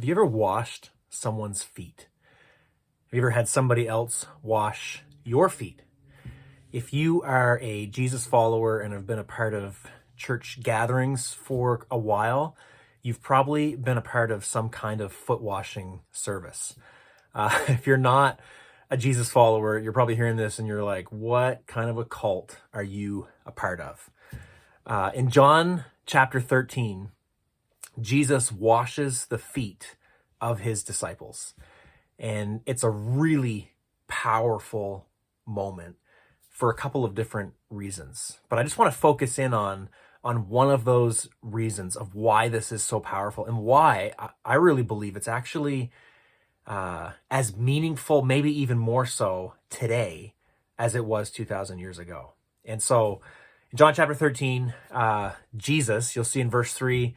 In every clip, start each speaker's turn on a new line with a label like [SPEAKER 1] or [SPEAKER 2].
[SPEAKER 1] Have you ever washed someone's feet? Have you ever had somebody else wash your feet? If you are a Jesus follower and have been a part of church gatherings for a while, you've probably been a part of some kind of foot washing service. If you're not a Jesus follower, you're probably hearing this and you're like, what kind of a cult are you a part of? In John chapter 13, Jesus washes the feet of his disciples. And it's a really powerful moment for a couple of different reasons. But I just want to focus in on one of those reasons of why this is so powerful and why I really believe it's actually as meaningful, maybe even more so today as it was 2,000 years ago. And so in John chapter 13, Jesus, you'll see in verse 3,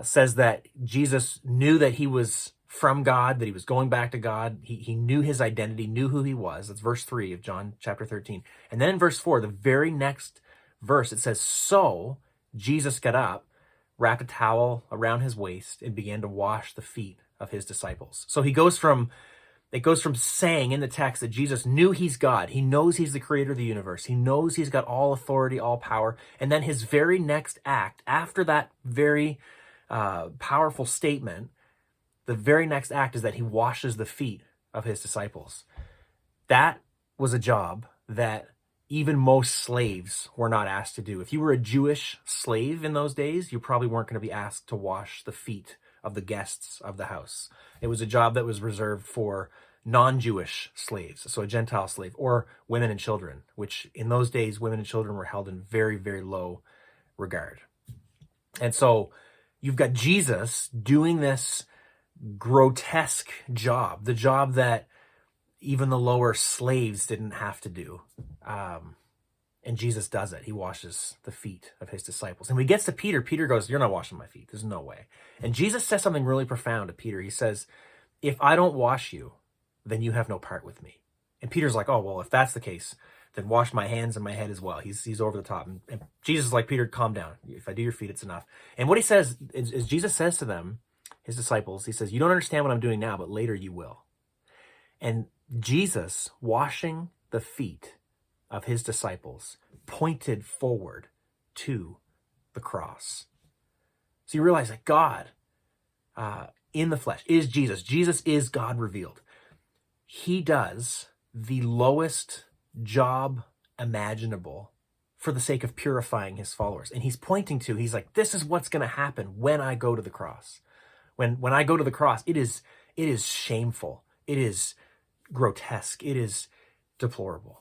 [SPEAKER 1] says that Jesus knew that he was from God, that he was going back to God. He knew his identity, knew who he was. That's verse 3 of John chapter 13. And then in verse 4, the very next verse, it says, so Jesus got up, wrapped a towel around his waist, and began to wash the feet of his disciples. So it goes from saying in the text that Jesus knew he's God. He knows he's the creator of the universe. He knows he's got all authority, all power. And then his very next act, after that very powerful statement, the very next act is that he washes the feet of his disciples. That was a job that even most slaves were not asked to do. If you were a Jewish slave in those days, you probably weren't going to be asked to wash the feet of the guests of the house. It was a job that was reserved for non-Jewish slaves, so a Gentile slave, or women and children, which in those days, women and children were held in very, very low regard. And so you've got Jesus doing this grotesque job, the job that even the lower slaves didn't have to do. And Jesus does it. He washes the feet of his disciples. And when he gets to Peter, Peter goes, you're not washing my feet. There's no way. And Jesus says something really profound to Peter. He says, if I don't wash you, then you have no part with me. And Peter's like, oh, well, if that's the case, then wash my hands and my head as well. He's over the top. And Jesus is like, Peter, calm down. If I do your feet, it's enough. And what he says is Jesus says to them, his disciples, he says, you don't understand what I'm doing now, but later you will. And Jesus washing the feet of his disciples pointed forward to the cross. So you realize that God in the flesh is Jesus. Jesus is God revealed. He does the lowest job imaginable for the sake of purifying his followers. And he's pointing to, he's like, this is what's going to happen when I go to the cross. When I go to the cross, it is shameful. It is grotesque. It is deplorable.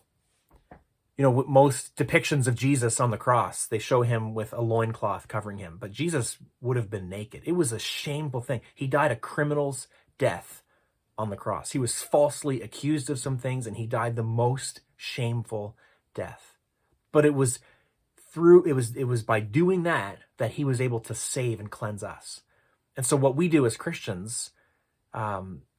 [SPEAKER 1] You know, most depictions of Jesus on the cross, they show him with a loincloth covering him, but Jesus would have been naked. It was a shameful thing. He died a criminal's death on the cross. He was falsely accused of some things, and he died the most shameful death. But it was by doing that he was able to save and cleanse us. And so what we do as Christians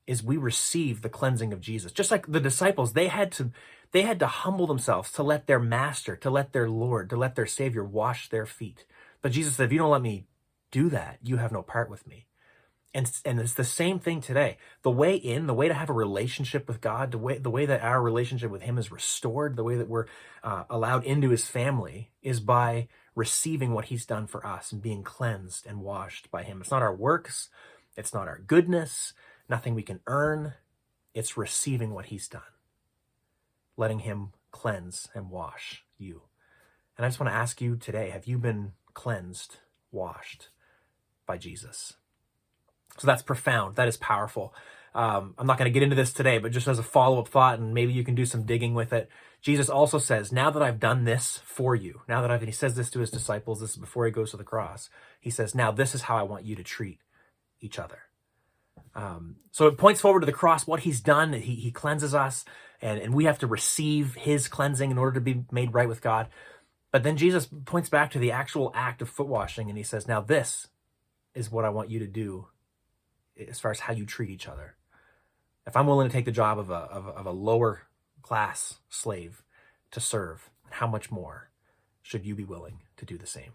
[SPEAKER 1] is we receive the cleansing of Jesus. Just like the disciples, they had to humble themselves to let their master, to let their Lord, to let their Savior wash their feet. But Jesus said, if you don't let me do that, you have no part with me. And it's the same thing today. The way to have a relationship with God, the way that our relationship with him is restored, the way that we're allowed into his family is by receiving what he's done for us and being cleansed and washed by him. It's not our works. It's not our goodness, nothing we can earn. It's receiving what he's done, letting him cleanse and wash you. And I just want to ask you today, have you been cleansed, washed by Jesus? So that's profound. That is powerful. I'm not going to get into this today, but just as a follow-up thought, and maybe you can do some digging with it. Jesus also says, now that I've done this for you, and he says this to his disciples, this is before he goes to the cross. He says, now this is how I want you to treat each other. So it points forward to the cross, what he's done. He cleanses us, and we have to receive his cleansing in order to be made right with God. But then Jesus points back to the actual act of foot washing, and he says, now this is what I want you to do as far as how you treat each other. If I'm willing to take the job of a lower class slave to serve, how much more should you be willing to do the same?